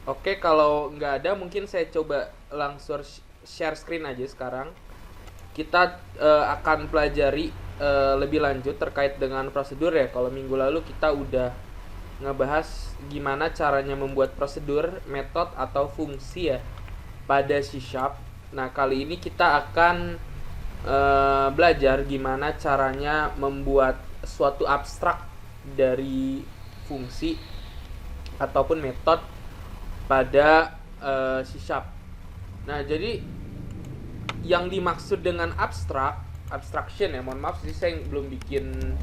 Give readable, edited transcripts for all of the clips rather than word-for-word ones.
Oke, kalau nggak ada mungkin saya coba langsung share screen aja sekarang. Kita akan pelajari lebih lanjut terkait dengan prosedur ya. Kalau minggu lalu kita udah ngebahas gimana caranya membuat prosedur, metode atau fungsi ya pada C#. Nah, kali ini kita akan belajar gimana caranya membuat suatu abstrak dari fungsi ataupun metode pada C#. Nah, jadi yang dimaksud dengan abstraction ya, mohon maaf sih saya belum bikin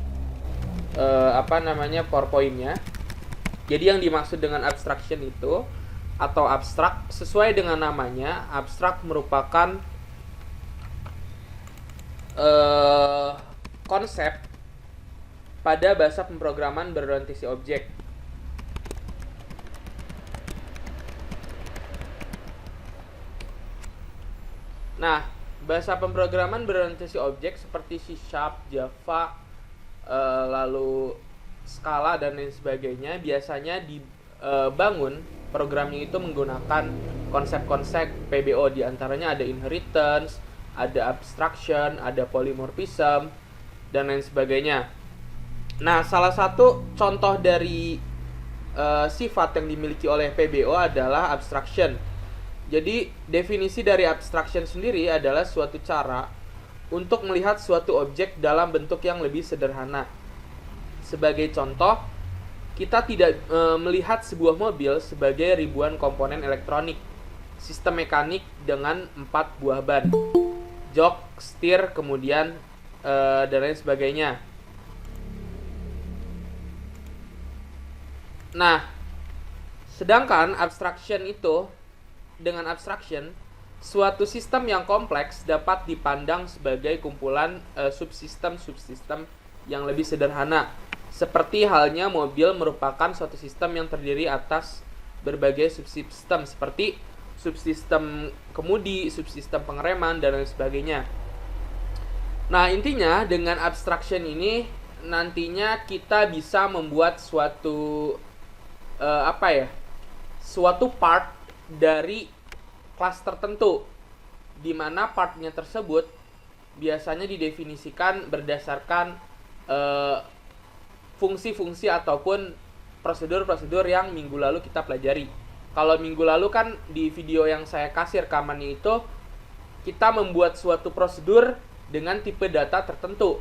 PowerPoint-nya. Jadi yang dimaksud dengan abstraction itu atau abstrak sesuai dengan namanya, abstrak merupakan konsep pada bahasa pemrograman berorientasi objek. Nah, bahasa pemrograman berorientasi objek seperti C#, Java, lalu Scala dan lain sebagainya biasanya dibangun programnya itu menggunakan konsep-konsep PBO, diantaranya ada inheritance, ada abstraction, ada polymorphism dan lain sebagainya. Nah, salah satu contoh dari sifat yang dimiliki oleh PBO adalah abstraction. Jadi, definisi dari abstraction sendiri adalah suatu cara untuk melihat suatu objek dalam bentuk yang lebih sederhana. Sebagai contoh, kita tidak melihat sebuah mobil sebagai ribuan komponen elektronik, sistem mekanik dengan 4 buah ban, jok, setir, kemudian dan lain sebagainya. Nah, sedangkan dengan abstraction, suatu sistem yang kompleks dapat dipandang sebagai kumpulan subsistem-subsistem yang lebih sederhana. Seperti halnya mobil merupakan suatu sistem yang terdiri atas berbagai subsistem seperti subsistem kemudi, subsistem pengereman, dan lain sebagainya. Nah, intinya dengan abstraction ini nantinya kita bisa membuat suatu suatu part dari kelas tertentu, di mana partnya tersebut biasanya didefinisikan berdasarkan fungsi-fungsi ataupun prosedur-prosedur yang minggu lalu kita pelajari. Kalau minggu lalu kan di video yang saya kasih rekamannya itu kita membuat suatu prosedur dengan tipe data tertentu.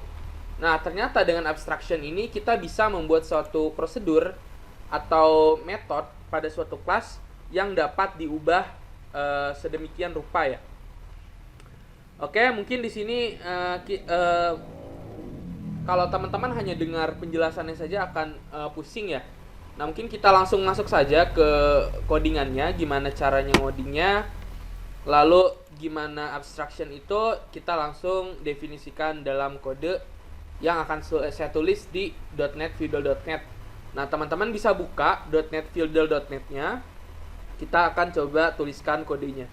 Nah, ternyata dengan abstraction ini kita bisa membuat suatu prosedur atau metode pada suatu kelas yang dapat diubah sedemikian rupa ya. Oke, mungkin di sini kalau teman-teman hanya dengar penjelasannya saja akan pusing ya. Nah, mungkin kita langsung masuk saja ke codingannya, gimana caranya ngodingnya, lalu gimana abstraction itu kita langsung definisikan dalam kode yang akan saya tulis di .NET-Feudal.net. Nah, teman-teman bisa buka .NET-Feudal.net-nya. Kita akan coba tuliskan kodenya.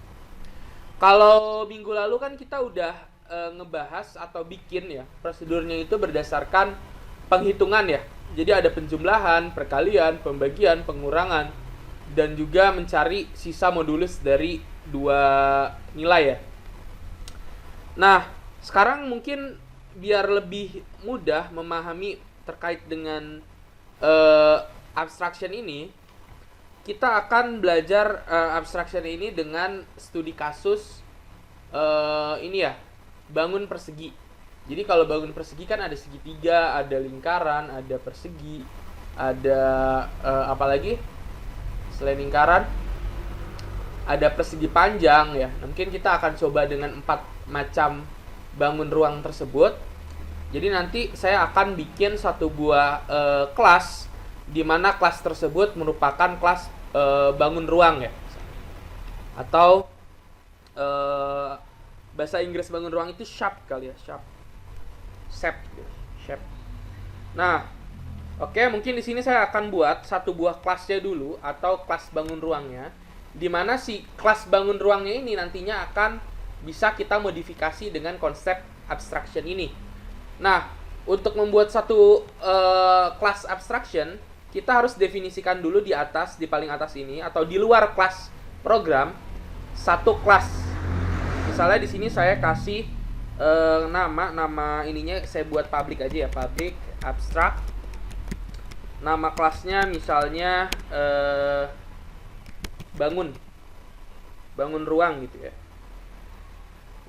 Kalau minggu lalu kan kita udah ngebahas atau bikin ya prosedurnya itu berdasarkan penghitungan ya. Jadi ada penjumlahan, perkalian, pembagian, pengurangan, dan juga mencari sisa modulus dari dua nilai ya. Nah, sekarang mungkin biar lebih mudah memahami terkait dengan abstraction ini, kita akan belajar abstraction ini dengan studi kasus ini ya, bangun persegi. Jadi kalau bangun persegi kan ada segitiga, ada lingkaran, ada persegi, ada apa lagi selain lingkaran, ada persegi panjang ya. Mungkin kita akan coba dengan 4 macam bangun ruang tersebut. Jadi nanti saya akan bikin satu buah kelas, di mana kelas tersebut merupakan kelas bangun ruang ya, atau bahasa Inggris bangun ruang itu shape kali ya, shape. Nah, oke, mungkin di sini saya akan buat satu buah kelasnya dulu atau kelas bangun ruangnya, di mana si kelas bangun ruangnya ini nantinya akan bisa kita modifikasi dengan konsep abstraction ini. Nah, untuk membuat satu kelas abstraction, kita harus definisikan dulu di atas, di paling atas ini, atau di luar kelas program, satu kelas. Misalnya di sini saya kasih nama ininya saya buat public aja ya, public abstract. Nama kelasnya misalnya bangun ruang gitu ya.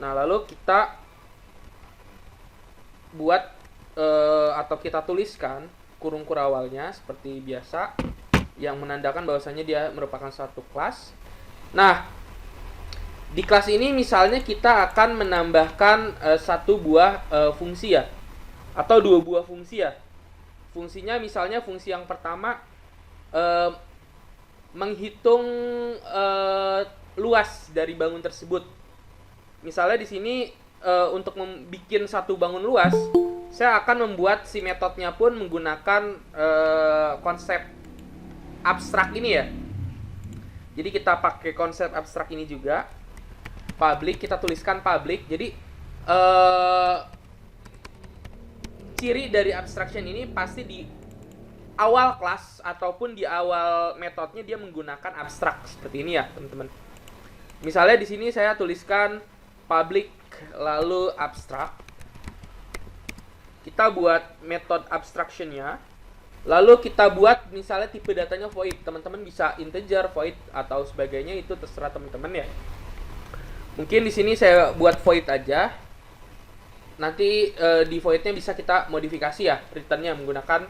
Nah, lalu kita buat atau kita tuliskan kurung kurawalnya seperti biasa yang menandakan bahwasanya dia merupakan satu kelas. Nah, di kelas ini misalnya kita akan menambahkan satu buah fungsi ya, atau dua buah fungsi ya. Fungsinya misalnya fungsi yang pertama menghitung luas dari bangun tersebut. Misalnya di sini untuk membuat satu bangun luas, saya akan membuat si metodenya pun menggunakan konsep abstrak ini ya. Jadi kita pakai konsep abstrak ini juga. Public, kita tuliskan public. Jadi ciri dari abstraction ini pasti di awal kelas ataupun di awal metodenya dia menggunakan abstrak seperti ini ya, teman-teman. Misalnya di sini saya tuliskan public lalu abstrak. Kita buat metode abstractionnya. Lalu kita buat misalnya tipe datanya void. Teman-teman bisa integer, void atau sebagainya, itu terserah teman-teman ya. Mungkin di sini saya buat void aja. Nanti di voidnya bisa kita modifikasi ya, returnnya menggunakan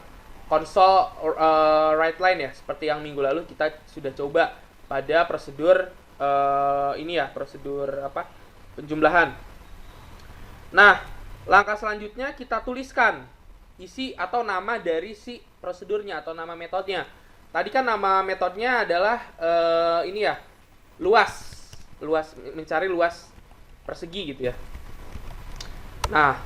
console write line ya, seperti yang minggu lalu kita sudah coba pada prosedur ini ya, prosedur penjumlahan. Nah, langkah selanjutnya kita tuliskan isi atau nama dari si prosedurnya atau nama metodenya. Tadi kan nama metodenya adalah ini ya, luas, mencari luas persegi gitu ya. Nah,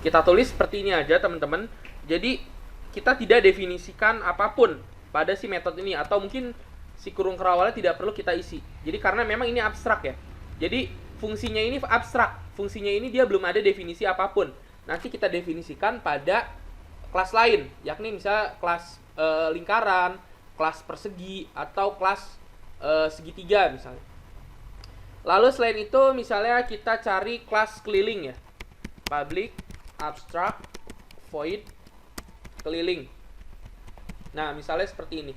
kita tulis seperti ini aja teman-teman. Jadi kita tidak definisikan apapun pada si metode ini, atau mungkin si kurung kerawalnya tidak perlu kita isi. Jadi karena memang ini abstrak ya. Jadi fungsinya ini abstrak. Fungsinya ini dia belum ada definisi apapun. Nanti kita definisikan pada kelas lain, yakni misalnya kelas lingkaran, kelas persegi, atau kelas segitiga misalnya. Lalu selain itu misalnya kita cari kelas keliling ya. Public abstract void keliling. Nah, misalnya seperti ini.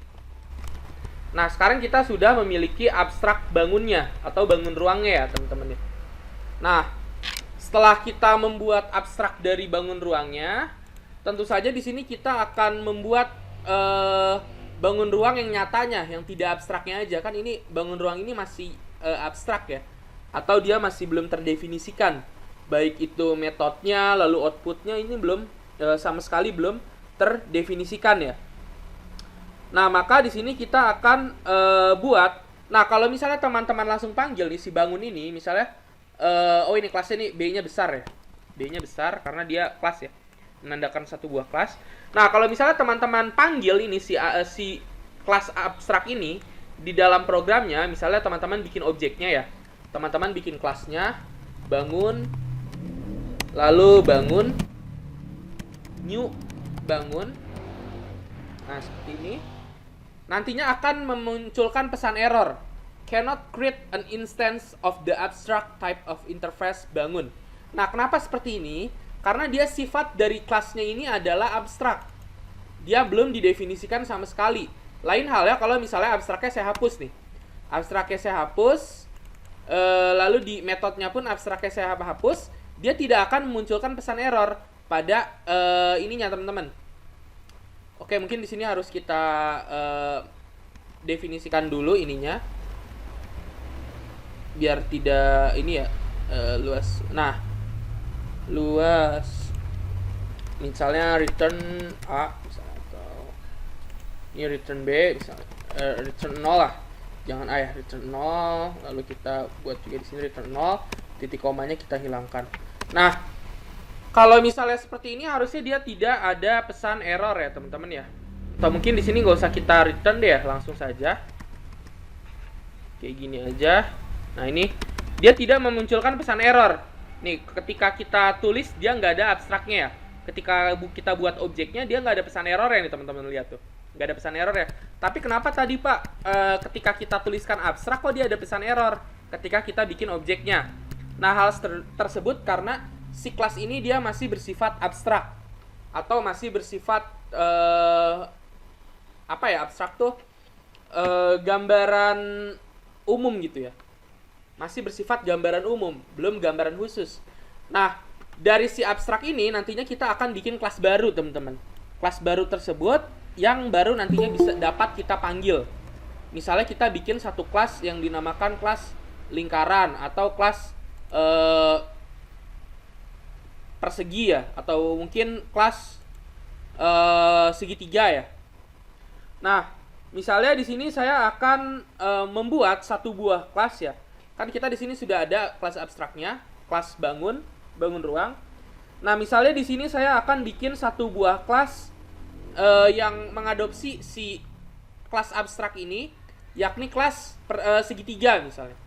Nah, sekarang kita sudah memiliki abstrak bangunnya atau bangun ruangnya ya, teman-teman. Nah, setelah kita membuat abstrak dari bangun ruangnya, tentu saja di sini kita akan membuat bangun ruang yang nyatanya, yang tidak abstraknya aja. Kan ini bangun ruang ini masih abstrak ya, atau dia masih belum terdefinisikan. Baik itu metodenya, lalu outputnya ini belum sama sekali belum terdefinisikan ya. Nah, maka di sini kita akan buat. Nah, kalau misalnya teman-teman langsung panggil nih si bangun ini, misalnya oh ini kelasnya nih B-nya besar ya. B-nya besar karena dia kelas ya, menandakan satu buah kelas. Nah, kalau misalnya teman-teman panggil ini si kelas abstrak ini di dalam programnya, misalnya teman-teman bikin objeknya ya. Teman-teman bikin kelasnya bangun, lalu bangun, new bangun. Nah, seperti ini. Nantinya akan memunculkan pesan error. Cannot create an instance of the abstract type of interface bangun. Nah, kenapa seperti ini? Karena dia sifat dari kelasnya ini adalah abstrak. Dia belum didefinisikan sama sekali. Lain halnya kalau misalnya abstraknya saya hapus nih. Abstraknya saya hapus, lalu di metodenya pun abstraknya saya hapus, dia tidak akan memunculkan pesan error pada ininya, teman-teman. Oke, mungkin di sini harus kita definisikan dulu ininya, biar tidak ini ya luas. Nah, luas, misalnya return A, misalnya, atau ini return B, misalnya return 0 lah. Jangan A ya, return 0. Lalu kita buat juga di sini return 0, titik komanya kita hilangkan. Nah, kalau misalnya seperti ini harusnya dia tidak ada pesan error ya, teman-teman ya. Atau mungkin di sini nggak usah kita return deh ya, langsung saja. Kayak gini aja. Nah, ini dia tidak memunculkan pesan error. Nih, ketika kita tulis dia nggak ada abstraknya ya. Ketika kita buat objeknya dia nggak ada pesan error ya nih, teman-teman lihat tuh. nggak ada pesan error ya. Tapi kenapa tadi Pak ketika kita tuliskan abstrak kok dia ada pesan error ketika kita bikin objeknya? Nah, hal tersebut karena si kelas ini dia masih bersifat abstrak atau masih bersifat apa ya, abstrak tuh gambaran umum gitu ya. Masih bersifat gambaran umum, belum gambaran khusus. Nah, dari si abstrak ini nantinya kita akan bikin kelas baru, teman-teman. Kelas baru tersebut yang baru nantinya bisa dapat kita panggil. Misalnya kita bikin satu kelas yang dinamakan kelas lingkaran atau kelas persegi ya, atau mungkin kelas segitiga ya. Nah, misalnya di sini saya akan membuat satu buah kelas ya. Kan kita di sini sudah ada kelas abstraknya, kelas bangun ruang. Nah, misalnya di sini saya akan bikin satu buah kelas yang mengadopsi si kelas abstrak ini, yakni kelas segitiga misalnya.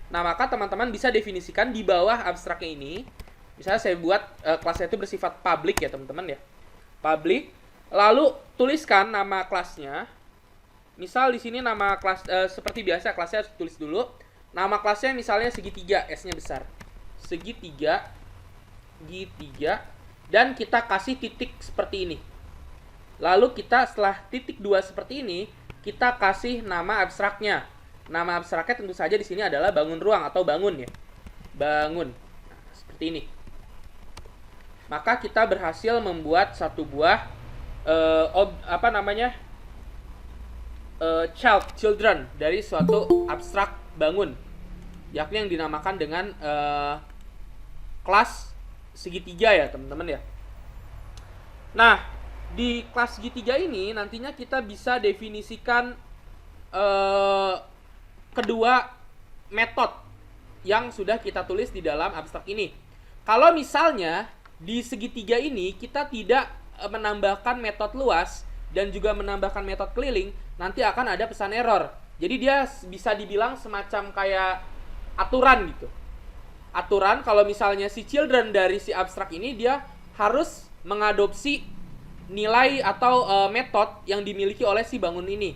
Nah, maka teman-teman bisa definisikan di bawah abstraknya ini. Misalnya saya buat kelasnya itu bersifat public ya, teman-teman ya. Public. Lalu tuliskan nama kelasnya. Misal di sini nama kelas seperti biasa kelasnya harus tulis dulu. Nama kelasnya misalnya segitiga, S-nya besar. Segitiga, dan kita kasih titik seperti ini. Lalu kita setelah titik 2 seperti ini, kita kasih nama abstraknya. Nama abstraknya tentu saja di sini adalah bangun ruang atau bangun ya. Bangun. Nah, seperti ini. Maka kita berhasil membuat satu buah children dari suatu abstrak bangun, yakni yang dinamakan dengan kelas segitiga ya, teman-teman ya. Nah, di kelas segitiga ini nantinya kita bisa definisikan kedua metode yang sudah kita tulis di dalam abstrak ini. Kalau misalnya di segitiga ini kita tidak menambahkan metode luas dan juga menambahkan metode keliling, nanti akan ada pesan error. Jadi dia bisa dibilang semacam kayak aturan gitu. Aturan kalau misalnya si children dari si abstrak ini dia harus mengadopsi nilai atau metode yang dimiliki oleh si bangun ini.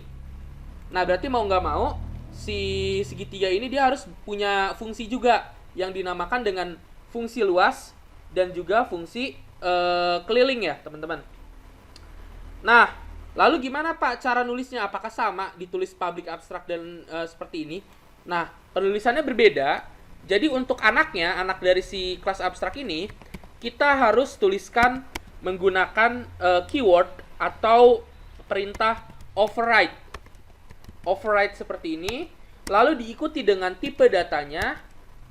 Nah, berarti mau nggak mau si segitiga ini dia harus punya fungsi juga yang dinamakan dengan fungsi luas dan juga fungsi keliling ya, teman-teman. Nah, lalu gimana Pak cara nulisnya? Apakah sama ditulis public abstract dan seperti ini? Nah, penulisannya berbeda. Jadi untuk anaknya, anak dari si kelas abstrak ini, kita harus tuliskan menggunakan keyword atau perintah override. Override seperti ini, lalu diikuti dengan tipe datanya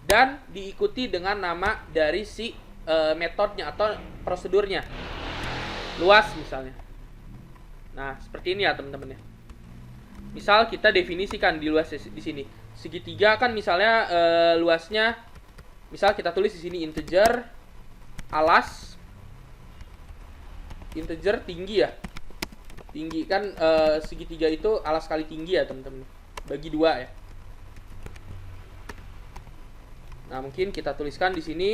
dan diikuti dengan nama dari si metodenya atau prosedurnya. Luas misalnya. Nah, seperti ini ya, teman-teman ya. Misal kita definisikan di luas di sini. Segitiga kan misalnya luasnya, misal kita tulis di sini integer alas integer tinggi ya. Tinggi kan segitiga itu alas kali tinggi ya, teman-teman. Bagi 2 ya. Nah, mungkin kita tuliskan di sini.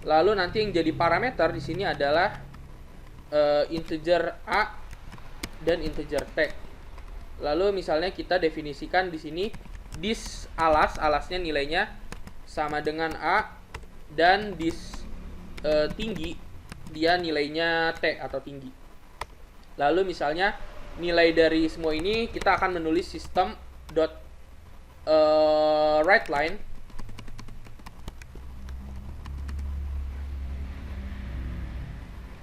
Lalu nanti yang jadi parameter di sini adalah integer A dan integer T. Lalu misalnya kita definisikan di sini this alasnya nilainya sama dengan A, dan this tinggi dia nilainya T atau tinggi. Lalu misalnya nilai dari semua ini kita akan menulis system dot writeLine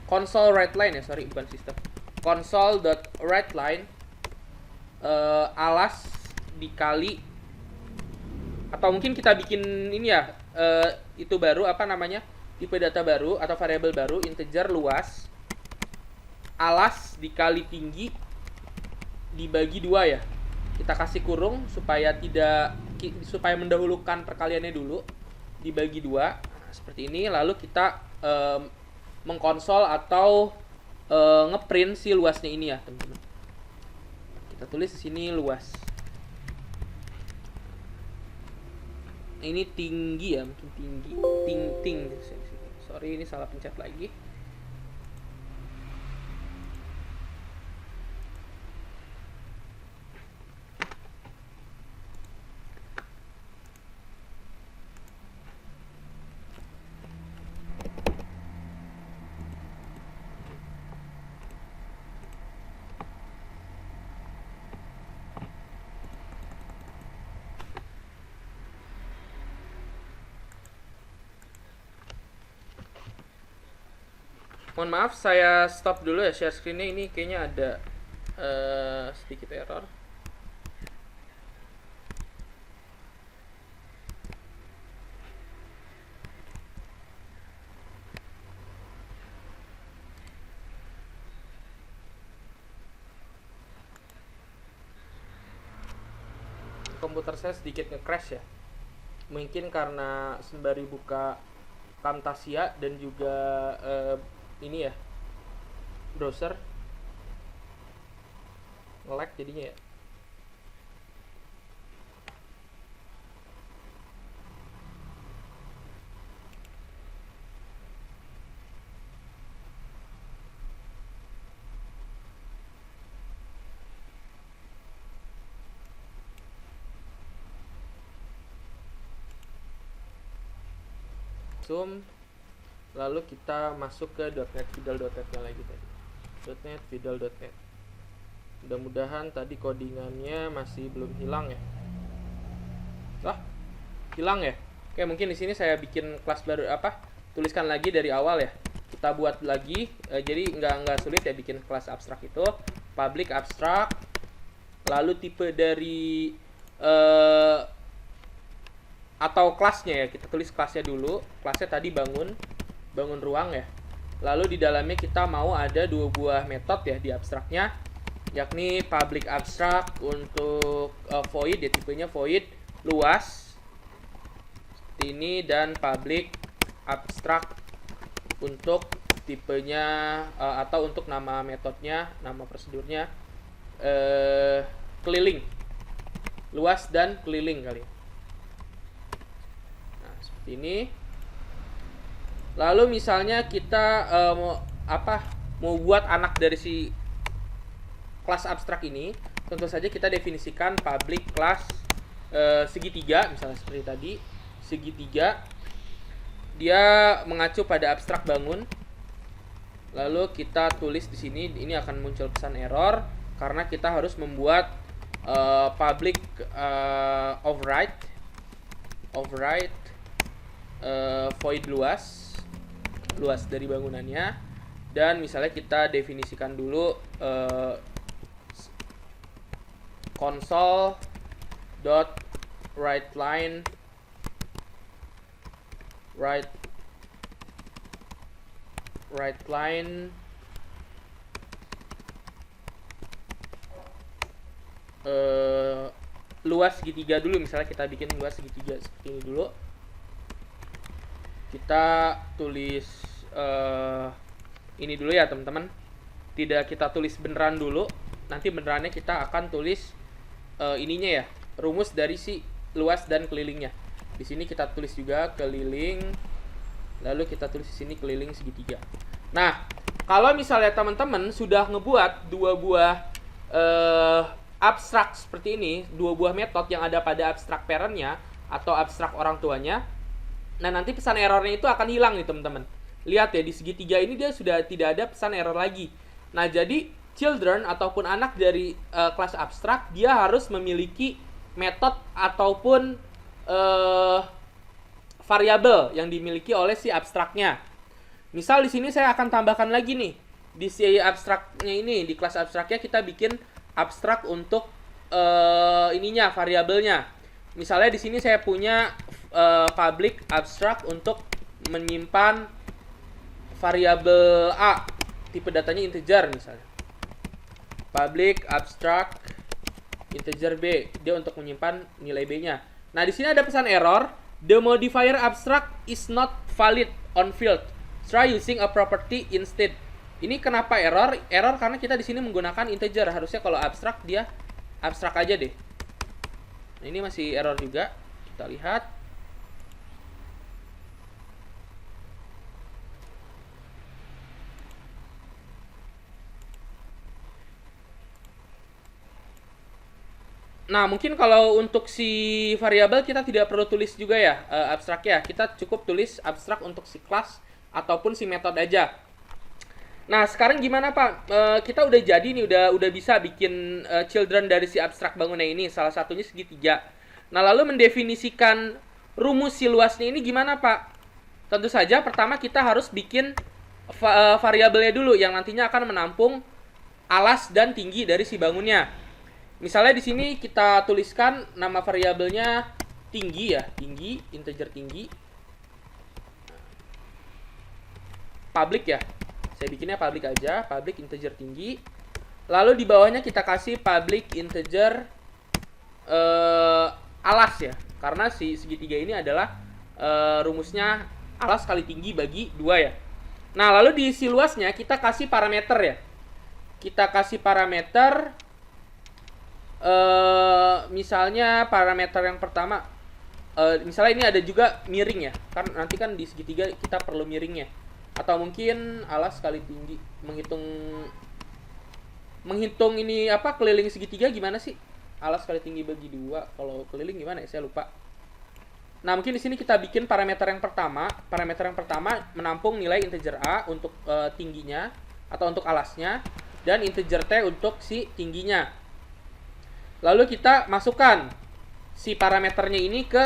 console writeLine ya, sorry bukan system, console dot writeLine alas dikali, atau mungkin kita bikin ini ya, itu baru apa namanya, tipe data baru atau variabel baru, integer luas alas dikali tinggi dibagi 2 ya. Kita kasih kurung supaya mendahulukan perkaliannya dulu, dibagi 2. Nah, seperti ini. Lalu kita mengkonsol atau ngeprint si luasnya ini ya, teman-teman. Kita tulis di sini luas. Ini tinggi ya, mungkin tinggi. Sorry, ini salah pencet lagi. Mohon maaf, saya stop dulu ya share screen-nya. Ini kayaknya ada sedikit error. Komputer saya sedikit nge-crash ya. Mungkin karena sembari buka Camtasia dan juga ini ya, browser nge-lag jadinya ya. Zoom, lalu kita masuk ke .NET Fidel.net-nya lagi tadi. .NET Fidel.net. Mudah-mudahan tadi codingannya masih belum hilang ya. Hilang ya. Oke, mungkin di sini saya bikin kelas baru tuliskan lagi dari awal ya. Kita buat lagi. Jadi nggak sulit ya bikin kelas abstrak itu. Public abstrak. Lalu tipe dari atau kelasnya ya, kita tulis kelasnya dulu. Kelasnya tadi bangun ruang ya. Lalu di dalamnya kita mau ada 2 buah metode ya di abstraknya, yakni public abstract untuk void ya, tipenya void luas seperti ini, dan public abstract untuk tipenya atau untuk nama metodenya, nama prosedurnya keliling, luas dan keliling kali. Ini lalu misalnya kita mau buat anak dari si kelas abstrak ini, tentu saja kita definisikan public class segitiga, misalnya seperti tadi, segitiga dia mengacu pada abstrak bangun. Lalu kita tulis di sini, ini akan muncul pesan error karena kita harus membuat public override void luas dari bangunannya, dan misalnya kita definisikan dulu console.writeLine luas segitiga dulu, misalnya kita bikin luas segitiga seperti ini dulu. Kita tulis ini dulu ya teman-teman, tidak kita tulis beneran dulu, nanti benerannya kita akan tulis ininya ya, rumus dari si luas dan kelilingnya. Di sini kita tulis juga keliling, lalu kita tulis di sini keliling segitiga. Nah, kalau misalnya teman-teman sudah ngebuat 2 buah abstrak seperti ini, 2 buah metode yang ada pada abstrak parentnya atau abstrak orang tuanya, nah nanti pesan errornya itu akan hilang nih teman-teman. Lihat ya, di segitiga ini dia sudah tidak ada pesan error lagi. Nah jadi children ataupun anak dari kelas abstrak, dia harus memiliki metode ataupun variabel yang dimiliki oleh si abstraknya. Misal di sini saya akan tambahkan lagi nih, di si abstraknya ini, di kelas abstraknya kita bikin abstrak untuk ininya, variabelnya. Misalnya di sini saya punya public abstract untuk menyimpan variabel A, tipe datanya integer misalnya. Public abstract integer B, dia untuk menyimpan nilai B-nya. Nah, di sini ada pesan error, the modifier abstract is not valid on field. Try using a property instead. Ini kenapa error? Error karena kita di sini menggunakan integer. Harusnya kalau abstrak dia abstrak aja deh. Nah, ini masih error juga. Kita lihat. Nah, mungkin kalau untuk si variabel kita tidak perlu tulis juga ya abstrak ya. Kita cukup tulis abstrak untuk si kelas ataupun si metode aja. Nah, sekarang gimana Pak? Kita udah jadi nih, udah bisa bikin children dari si abstrak bangunan ini. Salah satunya segitiga. Nah, lalu mendefinisikan rumus si luasnya ini gimana Pak? Tentu saja pertama kita harus bikin variabelnya dulu yang nantinya akan menampung alas dan tinggi dari si bangunnya. Misalnya di sini kita tuliskan nama variabelnya tinggi ya, tinggi, integer tinggi. Public ya. Saya bikinnya public aja, public integer tinggi. Lalu di bawahnya kita kasih public integer alas ya. Karena si segitiga ini adalah rumusnya alas kali tinggi bagi 2 ya. Nah, lalu di isi luasnya kita kasih parameter ya. Kita kasih parameter misalnya parameter yang pertama misalnya ini ada juga miring ya. Kan nanti kan di segitiga kita perlu miringnya. Atau mungkin alas kali tinggi, menghitung ini apa, keliling segitiga gimana sih? Alas kali tinggi bagi 2. Kalau keliling gimana ya? Saya lupa. Nah, mungkin di sini kita bikin parameter yang pertama. Parameter yang pertama menampung nilai integer A untuk tingginya atau untuk alasnya, dan integer T untuk si tingginya. Lalu kita masukkan si parameternya ini ke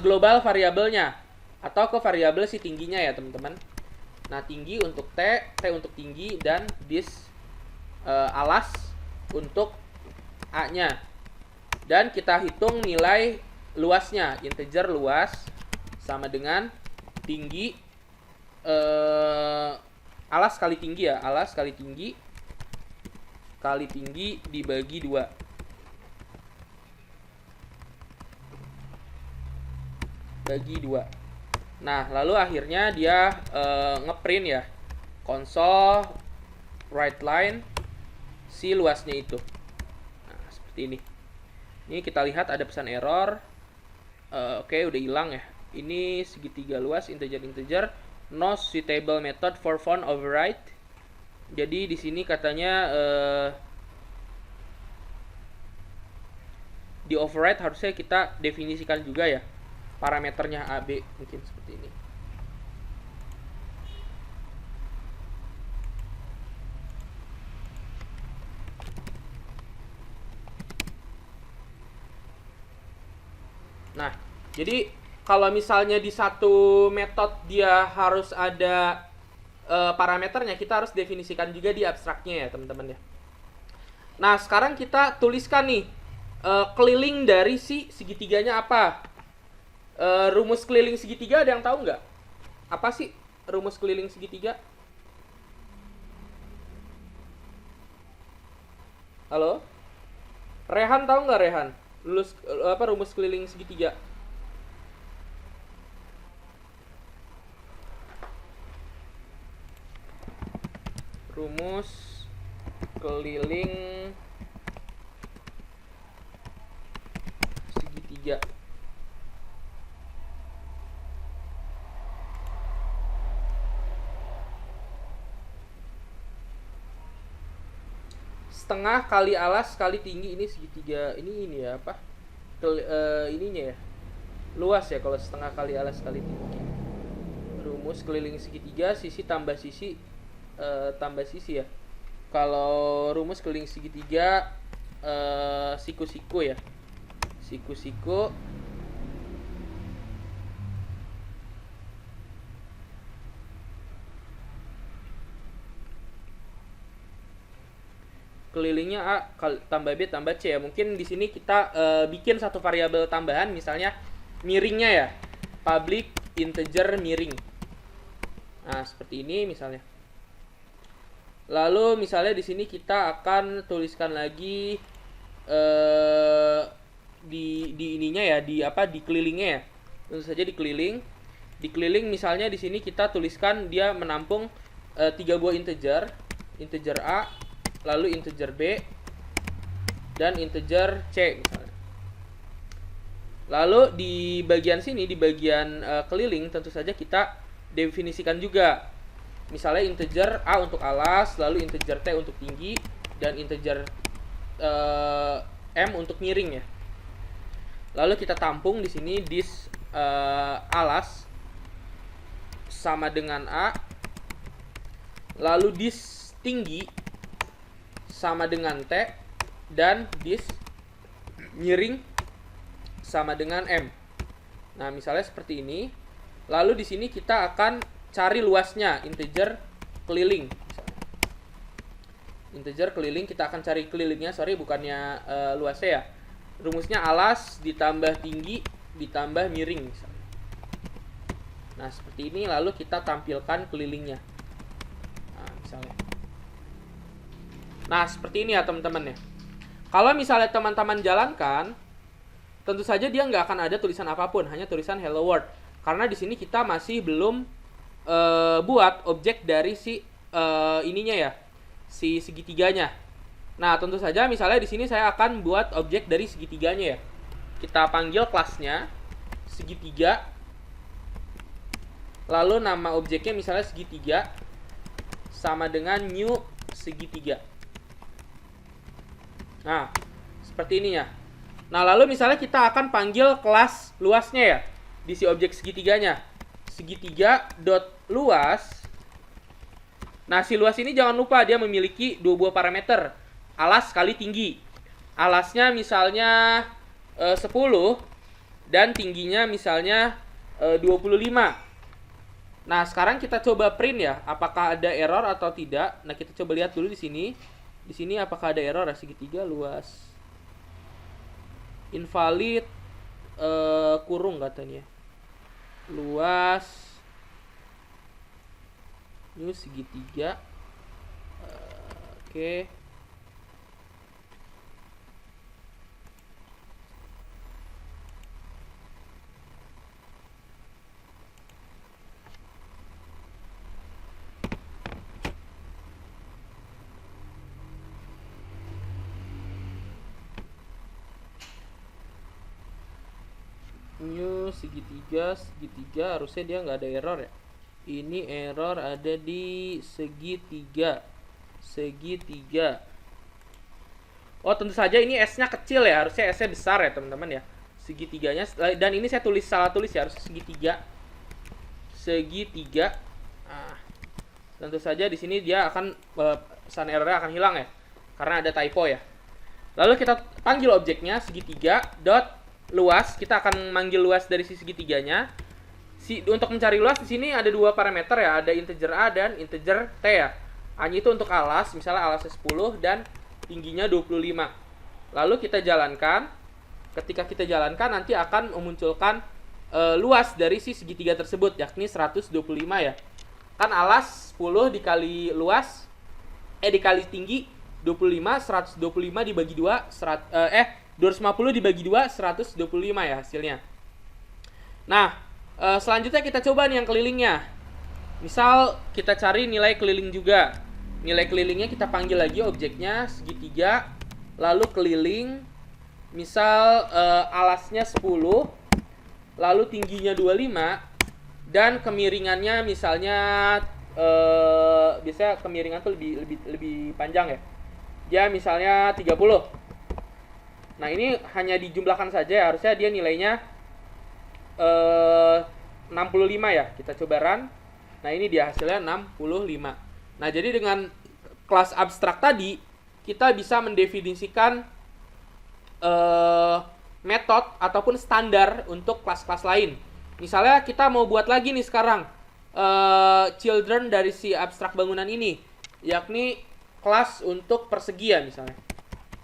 global variabelnya atau ke variabel si tingginya ya, teman-teman. Nah, tinggi untuk T, T untuk tinggi, dan this alas untuk A-nya. Dan kita hitung nilai luasnya, integer luas sama dengan tinggi alas kali tinggi ya, alas kali tinggi dibagi 2. Bagi 2. Nah, lalu akhirnya dia ngeprint ya, console write line si luasnya itu. Nah, seperti ini. Ini kita lihat ada pesan error. Oke, udah hilang ya. Ini segitiga luas integer no suitable method for font override. Jadi di sini katanya di override harusnya kita definisikan juga ya parameternya AB, mungkin seperti ini. Nah, jadi kalau misalnya di satu metode dia harus ada parameternya, kita harus definisikan juga di abstraknya ya, teman-teman ya. Nah, sekarang kita tuliskan nih keliling dari si segitiganya apa. Rumus keliling segitiga ada yang tahu nggak? Apa sih rumus keliling segitiga? Halo? Rehan tahu nggak, Rehan? Rumus keliling segitiga? Rumus keliling segitiga. Setengah kali alas kali tinggi, ini segitiga ini ya apa? Ininya ya. Luas ya kalau setengah kali alas kali tinggi. Rumus keliling segitiga, sisi tambah sisi ya. Kalau rumus keliling segitiga siku-siku ya. Siku-siku kelilingnya A tambah B tambah C ya. Mungkin di sini kita bikin satu variabel tambahan, misalnya miringnya ya. Public integer miring. Nah, seperti ini misalnya. Lalu misalnya di sini kita akan tuliskan lagi di ininya ya, di kelilingnya ya. Tentu saja di keliling. Di keliling misalnya di sini kita tuliskan dia menampung 3 buah integer A, lalu integer B, dan integer C misalnya. Lalu di bagian sini, di bagian keliling, tentu saja kita definisikan juga. Misalnya integer A untuk alas, lalu integer T untuk tinggi, dan integer M untuk miring ya. Lalu kita tampung di sini this alas sama dengan A, lalu this tinggi sama dengan T, dan this miring sama dengan M. Nah, misalnya seperti ini. Lalu di sini kita akan cari luasnya, integer keliling misalnya. Integer keliling, kita akan cari kelilingnya, sorry bukannya luasnya ya. Rumusnya alas ditambah tinggi ditambah miring misalnya. Nah seperti ini, lalu kita tampilkan kelilingnya. Nah misalnya. Nah seperti ini ya teman-teman ya. Kalau misalnya teman-teman jalankan, tentu saja dia nggak akan ada tulisan apapun, hanya tulisan hello world. Karena di sini kita masih belum buat objek dari si ininya ya, si segitiganya. Nah, tentu saja misalnya di sini saya akan buat objek dari segitiganya ya. Kita panggil kelasnya segitiga. Lalu nama objeknya misalnya segitiga sama dengan new segitiga. Nah, seperti ini ya. Nah, lalu misalnya kita akan panggil kelas luasnya ya di si objek segitiganya. Segitiga dot luas. Nah, si luas ini jangan lupa dia memiliki dua buah parameter, alas kali tinggi. Alasnya misalnya 10 dan tingginya misalnya 25. Nah, sekarang kita coba print ya, apakah ada error atau tidak. Nah, kita coba lihat dulu di sini. Di sini apakah ada error ya, segitiga luas invalid kurung katanya. Luas ini segitiga. Oke. New segitiga harusnya dia nggak ada error ya. Ini error ada di segitiga. Oh tentu saja ini S-nya kecil ya, harusnya S-nya besar ya teman-teman ya. Segitiganya, dan ini saya salah tulis ya, harusnya segitiga. Nah, tentu saja di sini dia akan pesan errornya akan hilang ya, karena ada typo ya. Lalu kita panggil objeknya segitiga dot luas, kita akan manggil luas dari si segitiganya. Untuk mencari luas di sini ada dua parameter ya, ada integer A dan integer T ya. A-nya itu untuk alas, misalnya alasnya 10 dan tingginya 25. Lalu kita jalankan. Ketika kita jalankan nanti akan memunculkan luas dari si segitiga tersebut, yakni 125 ya. Kan alas 10 dikali luas dikali tinggi 25, 125 dibagi 2 250 dibagi 2 125 ya hasilnya. Nah, selanjutnya kita coba nih yang kelilingnya. Misal kita cari nilai keliling juga. Nilai kelilingnya kita panggil lagi objeknya segitiga, lalu keliling. Misal alasnya 10, lalu tingginya 25 dan kemiringannya misalnya biasanya kemiringan tuh lebih panjang ya. Dia misalnya 30. Nah, ini hanya dijumlahkan saja ya. Harusnya dia nilainya 65 ya. Kita coba run. Nah, ini dia hasilnya 65. Nah, jadi dengan kelas abstrak tadi kita bisa mendefinisikan metode ataupun standar untuk kelas-kelas lain. Misalnya kita mau buat lagi nih sekarang children dari si abstrak bangunan ini, yakni kelas untuk persegi ya misalnya.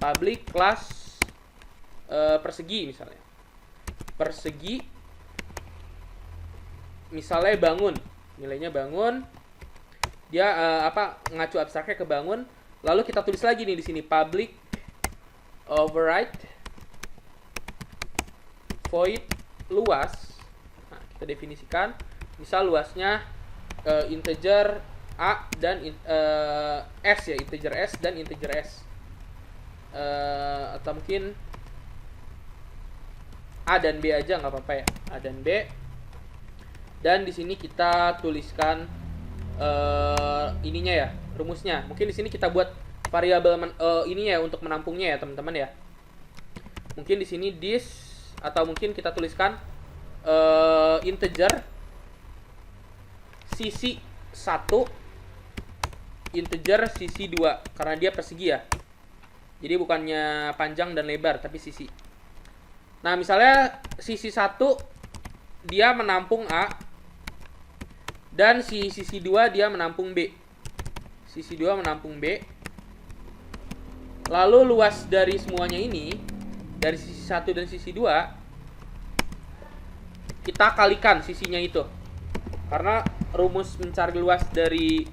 Public class persegi misalnya. Persegi misalnya bangun, nilainya bangun. Dia ngacu abstraknya ke bangun. Lalu kita tulis lagi nih di sini public override void luas. Nah, kita definisikan. Misal luasnya integer A dan S ya, integer S dan integer S. Atau mungkin A dan B aja nggak apa-apa ya, A dan B. Dan di sini kita tuliskan ininya ya, rumusnya. Mungkin di sini kita buat variabel ini ya untuk menampungnya ya teman-teman ya. Mungkin di sini this, atau mungkin kita tuliskan integer sisi 1, integer sisi 2 karena dia persegi ya. Jadi bukannya panjang dan lebar tapi sisi. Nah, misalnya sisi 1 dia menampung A, Dan sisi 2 dia menampung B. Sisi 2 menampung B. Lalu luas dari semuanya ini, dari sisi 1 dan sisi 2, kita kalikan sisinya itu. Karena rumus mencari luas dari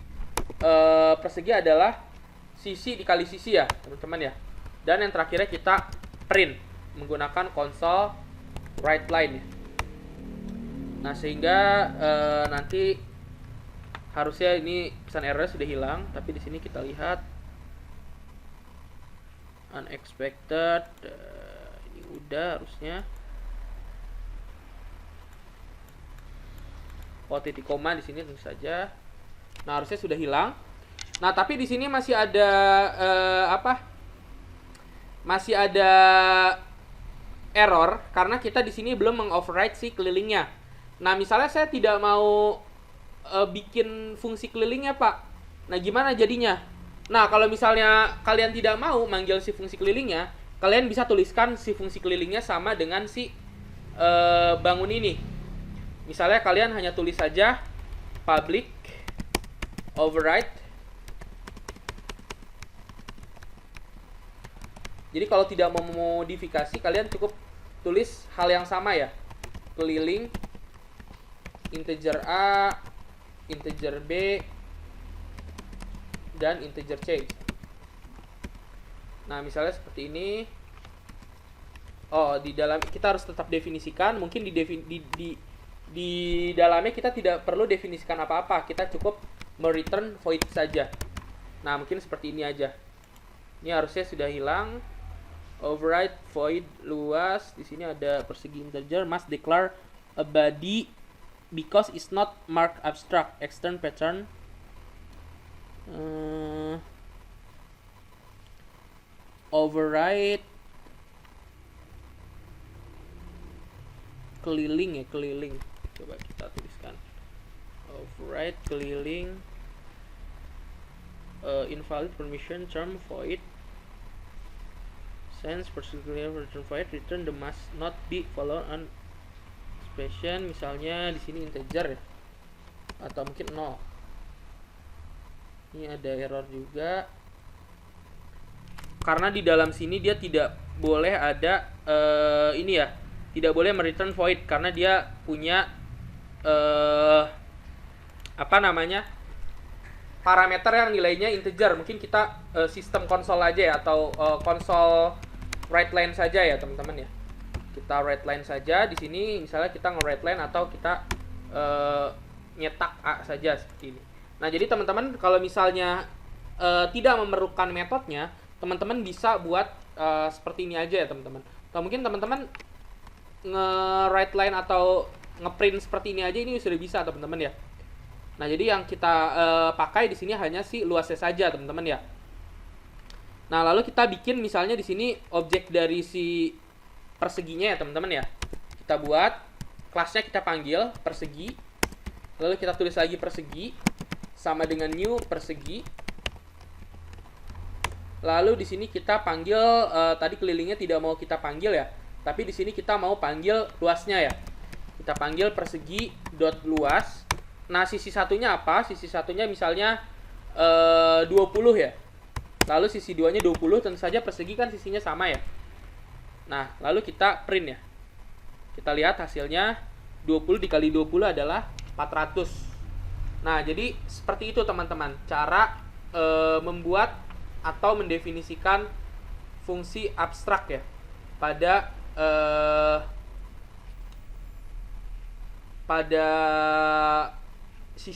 persegi adalah sisi dikali sisi ya, teman-teman ya. Dan yang terakhirnya kita print menggunakan konsol write line ya. Nah, sehingga nanti harusnya ini pesan error sudah hilang, tapi di sini kita lihat unexpected, ini udah harusnya. Titik koma di sini tentu saja. Nah, harusnya sudah hilang. Nah, tapi di sini masih ada Masih ada error karena kita di sini belum mengoverride si kelilingnya. Nah, misalnya saya tidak mau bikin fungsi kelilingnya, Pak. Nah, gimana jadinya? Nah, kalau misalnya kalian tidak mau manggil si fungsi kelilingnya, kalian bisa tuliskan si fungsi kelilingnya sama dengan si bangun ini. Misalnya kalian hanya tulis saja public override. Jadi kalau tidak mau memodifikasi, kalian cukup tulis hal yang sama ya. Keliling integer A, integer B, dan integer C. Nah, misalnya seperti ini. Di dalam kita harus tetap definisikan. Mungkin di dalamnya kita tidak perlu definisikan apa-apa. Kita cukup mereturn void saja. Nah, mungkin seperti ini aja. Ini harusnya sudah hilang. Override void luas. Di sini ada persegi integer must declare a body because it's not marked abstract extern pattern. Override keliling ya, keliling. Coba kita tuliskan override keliling invalid permission term void since particular return void return the must not be followed on expression. Misalnya di sini integer ya, atau mungkin 0. Ini ada error juga karena di dalam sini dia tidak boleh ada ini ya, tidak boleh mereturn void karena dia punya parameter yang nilainya integer. Mungkin kita sistem konsol aja ya, atau konsol write line saja ya teman-teman ya. Kita write line saja di sini, misalnya kita nge-write line atau kita nyetak A saja seperti ini. Nah, jadi teman-teman kalau misalnya tidak memerlukan metodenya, teman-teman bisa buat seperti ini aja ya teman-teman. Atau mungkin teman-teman nge-write line atau nge-print seperti ini aja, ini sudah bisa teman-teman ya. Nah, jadi yang kita pakai di sini hanya si luasnya saja teman-teman ya. Nah, lalu kita bikin misalnya di sini objek dari si perseginya ya teman-teman ya. Kita buat kelasnya, kita panggil persegi. Lalu kita tulis lagi persegi sama dengan new persegi. Lalu di sini kita panggil tadi kelilingnya tidak mau kita panggil ya, tapi di sini kita mau panggil luasnya ya. Kita panggil persegi dot luas. Nah, sisi satunya apa? Sisi satunya misalnya 20 ya. Lalu sisi 2-nya 20, tentu saja persegi kan sisinya sama ya. Nah, lalu kita print ya. Kita lihat hasilnya 20 dikali 20 adalah 400. Nah, jadi seperti itu teman-teman cara membuat atau mendefinisikan fungsi abstrak ya pada C#